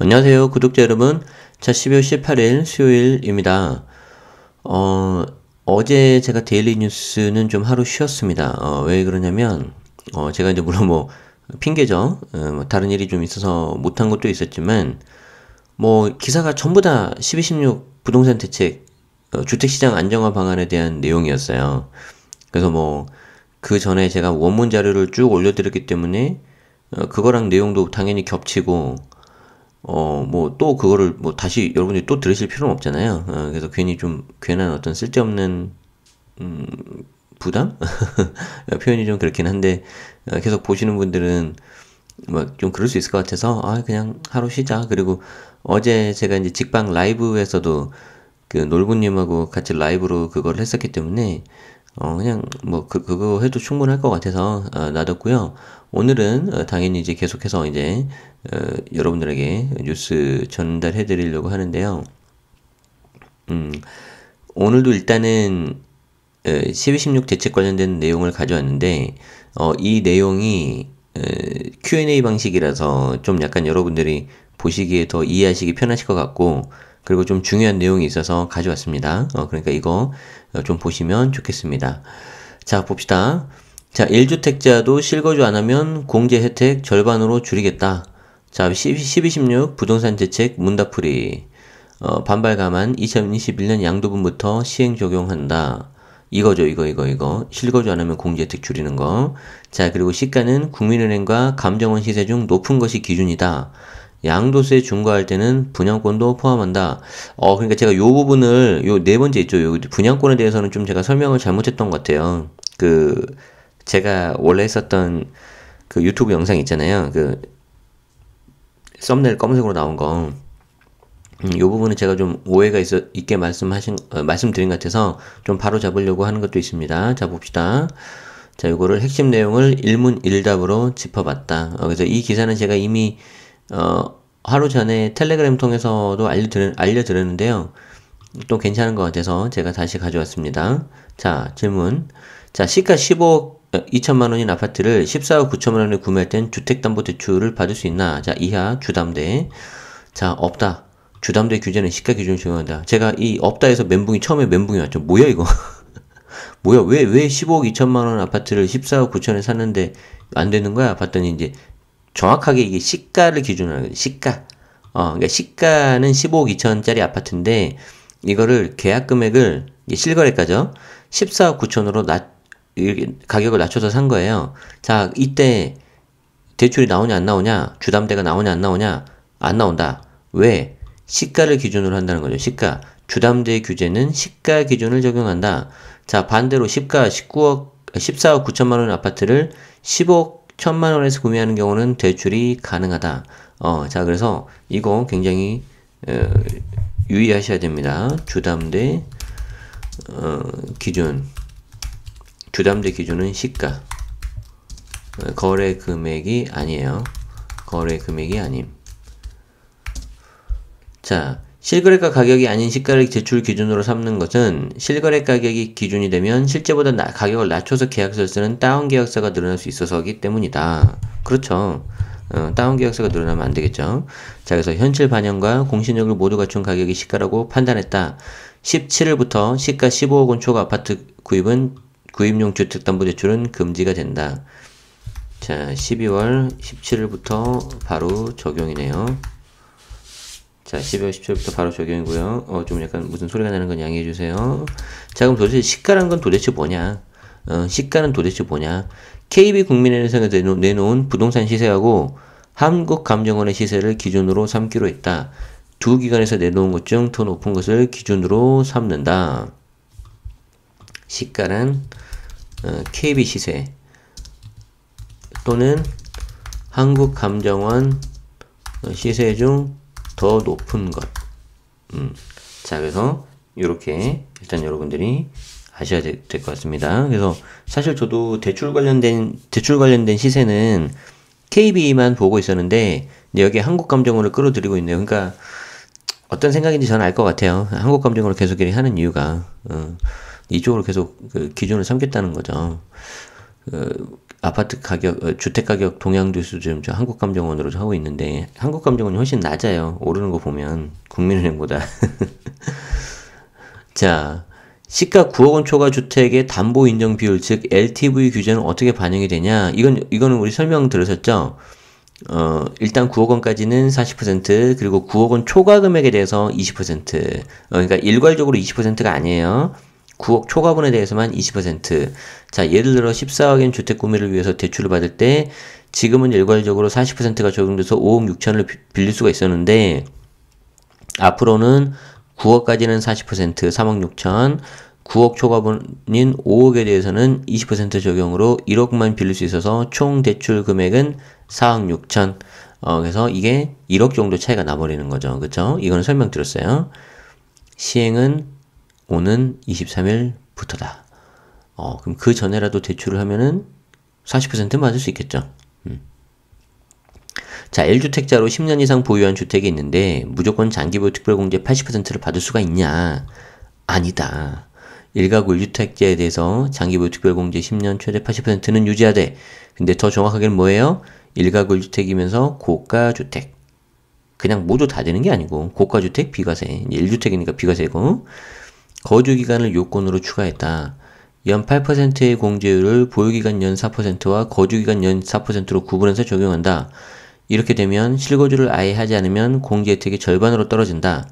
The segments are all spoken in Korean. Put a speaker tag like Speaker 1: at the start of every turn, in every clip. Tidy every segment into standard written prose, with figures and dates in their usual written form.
Speaker 1: 안녕하세요, 구독자 여러분. 자, 12월 18일 수요일입니다. 어제 제가 데일리 뉴스는 좀 하루 쉬었습니다. 왜 그러냐면, 제가 이제 물론 뭐, 핑계죠. 뭐 다른 일이 좀 있어서 못한 것도 있었지만, 뭐, 기사가 전부 다 12.16 부동산 대책, 주택시장 안정화 방안에 대한 내용이었어요. 그래서 뭐, 그 전에 제가 원문 자료를 쭉 올려드렸기 때문에, 그거랑 내용도 당연히 겹치고, 뭐, 또 그거를, 뭐, 다시 여러분들이 또 들으실 필요는 없잖아요. 그래서 괜히 좀, 괜한 어떤 쓸데없는, 부담? 표현이 좀 그렇긴 한데, 계속 보시는 분들은, 뭐, 좀 그럴 수 있을 것 같아서, 그냥 하루 쉬자. 그리고 어제 제가 이제 직방 라이브에서도 그 놀부님하고 같이 라이브로 그걸 했었기 때문에, 그냥 뭐, 그거 해도 충분할 것 같아서, 놔뒀고요. 오늘은 당연히 이제 계속해서 이제 여러분들에게 뉴스 전달해 드리려고 하는데요. 오늘도 일단은 12.16 대책 관련된 내용을 가져왔는데 이 내용이 Q&A 방식이라서 좀 약간 여러분들이 보시기에 더 이해하시기 편하실 것 같고, 그리고 좀 중요한 내용이 있어서 가져왔습니다. 그러니까 이거 좀 보시면 좋겠습니다. 자, 봅시다. 자, 1주택자도 실거주 안 하면 공제 혜택 절반으로 줄이겠다. 자, 12.16 부동산 대책 문답풀이. 반발 감안 2021년 양도분부터 시행 적용한다. 이거죠, 이거. 실거주 안 하면 공제 혜택 줄이는 거. 자, 그리고 시가는 국민은행과 감정원 시세 중 높은 것이 기준이다. 양도세 중과할 때는 분양권도 포함한다. 그러니까 제가 요 부분을, 요 네 번째 있죠. 요 분양권에 대해서는 좀 제가 설명을 잘못했던 것 같아요. 제가 원래 했었던 그 유튜브 영상 있잖아요. 썸네일 검은색으로 나온 거. 요 부분은 제가 좀 오해가 있게 말씀드린 것 같아서 좀 바로 잡으려고 하는 것도 있습니다. 자, 봅시다. 자, 요거를 핵심 내용을 일문일답으로 짚어봤다. 그래서 이 기사는 제가 이미, 하루 전에 텔레그램 통해서도 알려드렸는데요. 또 괜찮은 것 같아서 제가 다시 가져왔습니다. 자, 질문. 자, 시가 15억 2천만 원인 아파트를 14억 9천만 원에 구매할 땐 주택담보대출을 받을 수 있나? 자, 이하 주담대. 자, 없다. 주담대 규제는 시가 기준을 적용한다. 제가 이 없다에서 처음에 멘붕이 왔죠. 뭐야, 이거? 뭐야, 왜 15억 2천만 원 아파트를 14억 9천에 샀는데 안 되는 거야? 봤더니 이제 정확하게 이게 시가를 기준으로 하는 거지. 시가. 그러니까 시가는 15억 2천짜리 아파트인데 이거를 계약 금액을 실거래가죠. 14억 9천으로 가격을 낮춰서 산 거예요. 자, 이때 대출이 나오냐 안 나오냐? 주담대가 나오냐 안 나오냐? 안 나온다. 왜? 시가를 기준으로 한다는 거죠. 시가. 주담대 규제는 시가 기준을 적용한다. 자, 반대로 시가 14억 9천만 원 아파트를 15억 1천만 원에서 구매하는 경우는 대출이 가능하다. 자, 그래서 이거 굉장히 유의하셔야 됩니다. 주담대 기준. 주담대 기준은 시가. 거래 금액이 아니에요. 거래 금액이 아님. 자, 실거래가 가격이 아닌 시가를 대출 기준으로 삼는 것은 실거래 가격이 기준이 되면 실제보다 가격을 낮춰서 계약서를 쓰는 다운 계약서가 늘어날 수 있어서기 때문이다. 그렇죠. 다운 계약서가 늘어나면 안 되겠죠. 자, 그래서 현실 반영과 공신력을 모두 갖춘 가격이 시가라고 판단했다. 17일부터 시가 15억 원 초과 아파트 구입용 주택담보대출은 금지가 된다. 자, 12월 17일부터 바로 적용이네요. 자, 12월 17일부터 바로 적용이고요. 좀 약간 무슨 소리가 나는 건 양해해주세요. 자, 그럼 도대체 시가란 건 도대체 뭐냐? 시가는 도대체 뭐냐? KB국민은행에서 내놓은 부동산 시세하고 한국감정원의 시세를 기준으로 삼기로 했다. 두 기관에서 내놓은 것 중 더 높은 것을 기준으로 삼는다. 시가란 KB 시세 또는 한국감정원 시세 중 더 높은 것. 자, 그래서 이렇게 일단 여러분들이 아셔야 될 것 같습니다. 그래서 사실 저도 대출 관련된 시세는 KB만 보고 있었는데 여기 한국감정원을 끌어들이고 있네요. 그러니까 어떤 생각인지 저는 알 것 같아요. 한국감정원을 계속 이렇게 하는 이유가 이쪽으로 계속 그 기준을 삼겠다는 거죠. 아파트 가격, 주택 가격 동향지수 좀 한국감정원으로 하고 있는데, 한국감정원이 훨씬 낮아요. 오르는 거 보면. 국민은행보다. 자, 시가 9억 원 초과 주택의 담보 인정 비율, 즉 LTV 규제는 어떻게 반영이 되냐? 이거는 우리 설명 들으셨죠? 일단 9억 원까지는 40%, 그리고 9억 원 초과 금액에 대해서 20%. 그러니까 일괄적으로 20%가 아니에요. 9억 초과분에 대해서만 20%. 자, 예를 들어 14억엔 주택 구매를 위해서 대출을 받을 때 지금은 일괄적으로 40%가 적용돼서 5억 6천을 빌릴 수가 있었는데 앞으로는 9억까지는 40%, 3억 6천, 9억 초과분인 5억에 대해서는 20% 적용으로 1억만 빌릴 수 있어서 총 대출 금액은 4억 6천. 그래서 이게 1억 정도 차이가 나버리는 거죠. 그쵸? 이거는 설명드렸어요. 시행은 오는 23일부터다. 그럼 그 전에라도 대출을 하면은 40% 맞을 수 있겠죠. 자, 1주택자로 10년 이상 보유한 주택이 있는데 무조건 장기보유 특별공제 80%를 받을 수가 있냐? 아니다. 1가구 1주택자에 대해서 장기보유 특별공제 10년 최대 80%는 유지하되, 근데 더 정확하게는 뭐예요? 1가구 1주택이면서 고가주택. 그냥 모두 다 되는 게 아니고 고가주택 비과세. 1주택이니까 비과세고, 거주기간을 요건으로 추가했다. 연 8%의 공제율을 보유기간 연 4%와 거주기간 연 4%로 구분해서 적용한다. 이렇게 되면 실거주를 아예 하지 않으면 공제 혜택이 절반으로 떨어진다.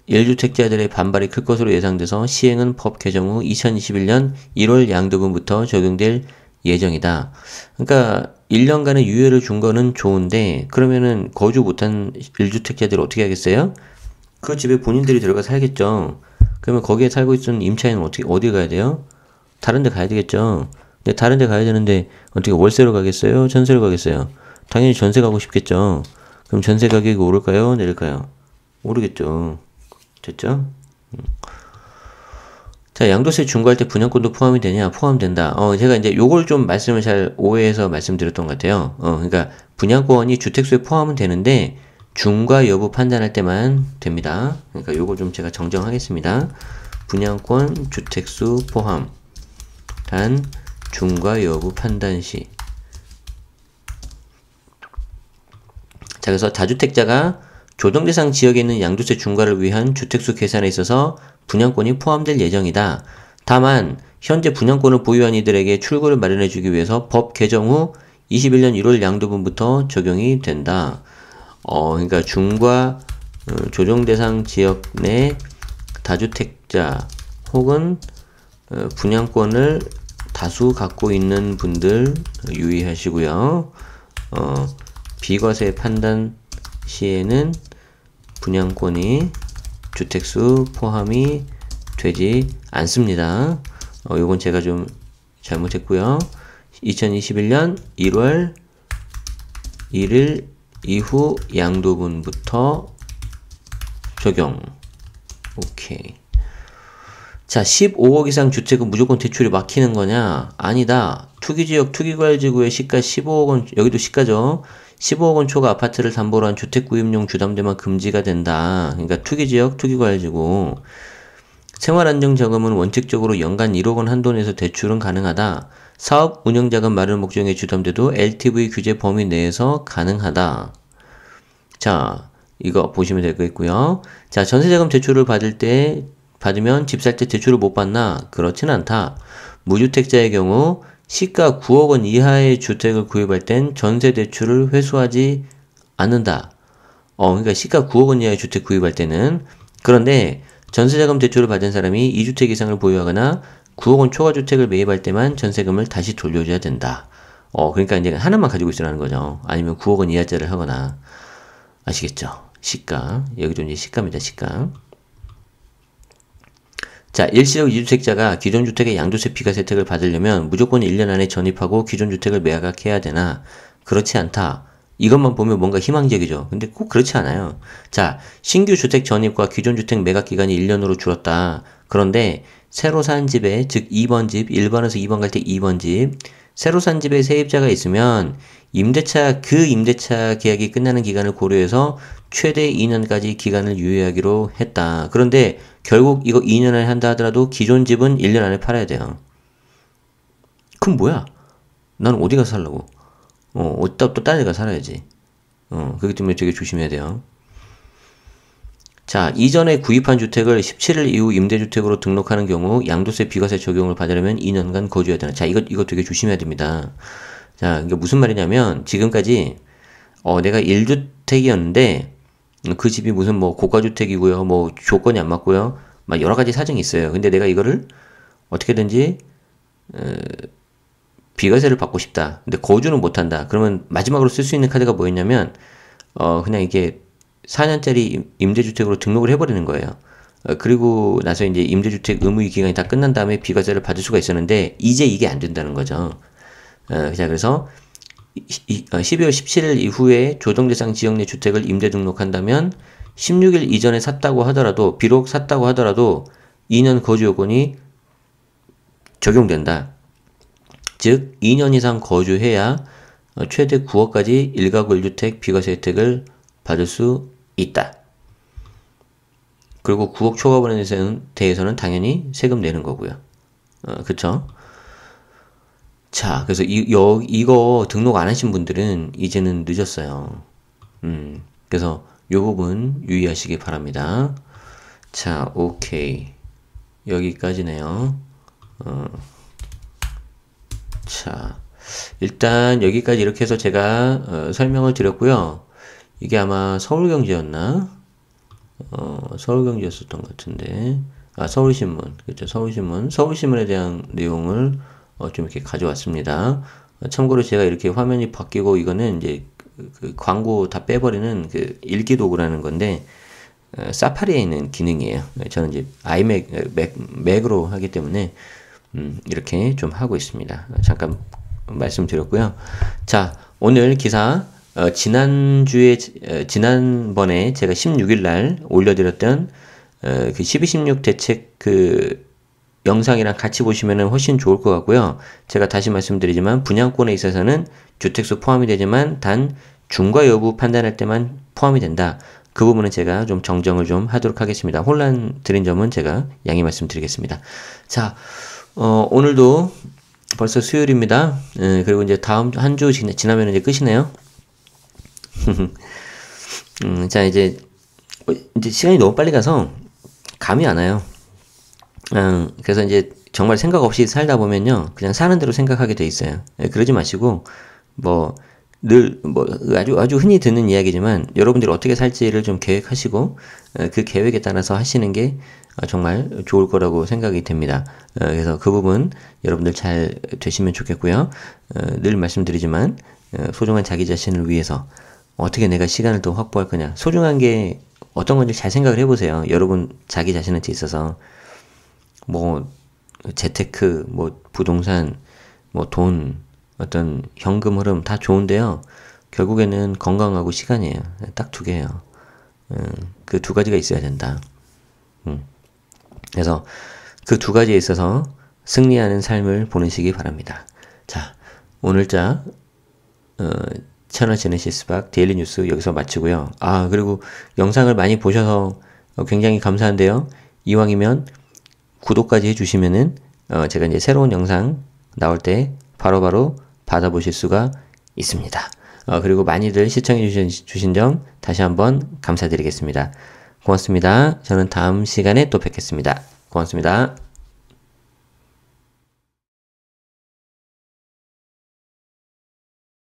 Speaker 1: 1주택자들의 반발이 클 것으로 예상돼서 시행은 법 개정 후 2021년 1월 양도분부터 적용될 예정이다. 그러니까 1년간의 유예를 준 거는 좋은데, 그러면은 거주 못한 1주택자들이 어떻게 하겠어요? 그 집에 본인들이 들어가 살겠죠. 그러면 거기에 살고 있는 임차인은 어디 가야 돼요? 다른 데 가야 되겠죠. 근데 다른 데 가야 되는데 어떻게 월세로 가겠어요? 전세로 가겠어요? 당연히 전세 가고 싶겠죠. 그럼 전세 가격이 오를까요? 내릴까요? 오르겠죠. 됐죠? 자, 양도세 중과할 때 분양권도 포함이 되냐? 포함된다. 제가 이제 요걸 좀 말씀을 잘 오해해서 말씀드렸던 것 같아요. 그러니까 분양권이 주택수에 포함은 되는데 중과 여부 판단할 때만 됩니다. 그러니까 요거 좀 제가 정정하겠습니다. 분양권 주택수 포함. 단 중과 여부 판단 시. 자, 그래서 다주택자가 조정대상 지역에 있는 양도세 중과를 위한 주택수 계산에 있어서 분양권이 포함될 예정이다. 다만 현재 분양권을 보유한 이들에게 출구를 마련해주기 위해서 법 개정 후 21년 1월 양도분부터 적용이 된다. 그러니까 중과 조정대상 지역 내 다주택자 혹은 분양권을 다수 갖고 있는 분들 유의하시고요. 비과세 판단 시에는 분양권이 주택수 포함이 되지 않습니다. 요건 제가 좀 잘못했고요. 2021년 1월 1일 이후 양도분부터 적용. 오케이. 자, 15억 이상 주택은 무조건 대출이 막히는 거냐? 아니다. 투기지역, 투기과열지구의 시가 15억 원, 여기도 시가죠. 15억 원 초과 아파트를 담보로 한 주택 구입용 주담대만 금지가 된다. 그러니까 투기지역, 투기과열지구. 생활안정자금은 원칙적으로 연간 1억 원 한도 내에서 대출은 가능하다. 사업 운영자금 마련 목적의 주담대도 LTV 규제 범위 내에서 가능하다. 자, 이거 보시면 되겠고요. 자, 전세자금 대출을 받으면 집 살 때 대출을 못 받나? 그렇진 않다. 무주택자의 경우 시가 9억 원 이하의 주택을 구입할 땐 전세 대출을 회수하지 않는다. 그러니까 시가 9억 원 이하의 주택 구입할 때는. 그런데 전세자금 대출을 받은 사람이 2주택 이상을 보유하거나 9억 원 초과 주택을 매입할 때만 전세금을 다시 돌려줘야 된다. 그러니까 이제 하나만 가지고 있으라는 거죠. 아니면 9억 원 이하짜리를 하거나. 아시겠죠? 시가. 여기도 이제 시가입니다. 시가. 자, 일시적 2주택자가 기존 주택의 양도세 비과세 혜택을 받으려면 무조건 1년 안에 전입하고 기존 주택을 매각해야 되나? 그렇지 않다. 이것만 보면 뭔가 희망적이죠. 근데 꼭 그렇지 않아요. 자, 신규 주택 전입과 기존 주택 매각 기간이 1년으로 줄었다. 그런데 새로 산 집에, 즉 2번 집, 1번에서 2번 갈 때 2번 집, 새로 산 집에 세입자가 있으면 임대차 계약이 끝나는 기간을 고려해서 최대 2년까지 기간을 유예하기로 했다. 그런데 결국 이거 2년 안에 한다 하더라도 기존 집은 1년 안에 팔아야 돼요. 그럼 뭐야? 난 어디 가서 살라고? 어디다 또 다른 데 가서 살아야지. 그렇기 때문에 되게 조심해야 돼요. 자, 이전에 구입한 주택을 17일 이후 임대주택으로 등록하는 경우 양도세 비과세 적용을 받으려면 2년간 거주해야 되는. 자, 이거 되게 조심해야 됩니다. 자, 이게 무슨 말이냐면, 지금까지, 내가 1주택이었는데, 그 집이 무슨 뭐 고가주택이고요, 뭐 조건이 안 맞고요, 막 여러 가지 사정이 있어요. 근데 내가 이거를 어떻게든지, 비과세를 받고 싶다. 근데 거주는 못한다. 그러면 마지막으로 쓸 수 있는 카드가 뭐였냐면, 그냥 이게 4년짜리 임대주택으로 등록을 해버리는 거예요. 그리고 나서 이제 임대주택 의무 기간이 다 끝난 다음에 비과세를 받을 수가 있었는데, 이제 이게 안 된다는 거죠. 자, 그래서 12월 17일 이후에 조정대상 지역 내 주택을 임대 등록한다면 16일 이전에 샀다고 하더라도, 비록 샀다고 하더라도 2년 거주 요건이 적용된다. 즉 2년 이상 거주해야 최대 9억까지 1가구 1주택 비과세 혜택을 받을 수 있다. 그리고 9억 초과분에 대해서는 당연히 세금 내는 거고요. 그쵸? 자, 그래서 이거 등록 안 하신 분들은 이제는 늦었어요. 그래서 요 부분 유의하시기 바랍니다. 자, 오케이. 여기까지네요. 자, 일단 여기까지 이렇게 해서 제가 설명을 드렸고요. 이게 아마 서울경제였나? 서울경제였었던 것 같은데. 서울신문. 그렇죠. 서울신문에 대한 내용을 좀 이렇게 가져왔습니다. 참고로 제가 이렇게 화면이 바뀌고 이거는 이제 그 광고 다 빼버리는 그 읽기 도구라는 건데, 사파리에 있는 기능이에요. 저는 이제 맥으로 하기 때문에, 이렇게 좀 하고 있습니다. 잠깐 말씀드렸고요. 자, 오늘 기사, 지난번에 제가 16일 날 올려드렸던, 그 12.16 대책 영상이랑 같이 보시면 훨씬 좋을 것 같고요. 제가 다시 말씀드리지만, 분양권에 있어서는 주택수 포함이 되지만, 단, 중과 여부 판단할 때만 포함이 된다. 그 부분은 제가 좀 정정을 좀 하도록 하겠습니다. 혼란 드린 점은 제가 양해 말씀드리겠습니다. 자, 오늘도 벌써 수요일입니다. 그리고 이제 다음 한 주 지나면 이제 끝이네요. 자, 이제 시간이 너무 빨리 가서 감이 안 와요. 그래서 이제 정말 생각 없이 살다 보면요, 그냥 사는 대로 생각하게 돼 있어요. 그러지 마시고, 아주 흔히 듣는 이야기지만, 여러분들이 어떻게 살지를 좀 계획하시고, 그 계획에 따라서 하시는 게 정말 좋을 거라고 생각이 됩니다. 그래서 그 부분 여러분들 잘 되시면 좋겠고요. 늘 말씀드리지만, 소중한 자기 자신을 위해서 어떻게 내가 시간을 더 확보할 거냐. 소중한 게 어떤 건지 잘 생각을 해보세요. 여러분 자기 자신한테 있어서. 재테크, 부동산, 돈, 어떤 현금 흐름 다 좋은데요. 결국에는 건강하고 시간이에요. 딱 두 개예요. 그 두 가지가 있어야 된다. 그래서 그 두 가지에 있어서 승리하는 삶을 보내시기 바랍니다. 자, 오늘자 채널 제네시스 박 데일리 뉴스 여기서 마치고요. 그리고 영상을 많이 보셔서 굉장히 감사한데요. 이왕이면 구독까지 해주시면은 제가 이제 새로운 영상 나올 때 바로바로 받아보실 수가 있습니다. 그리고 많이들 시청해 주신 점 다시 한번 감사드리겠습니다. 고맙습니다. 저는 다음 시간에 또 뵙겠습니다. 고맙습니다.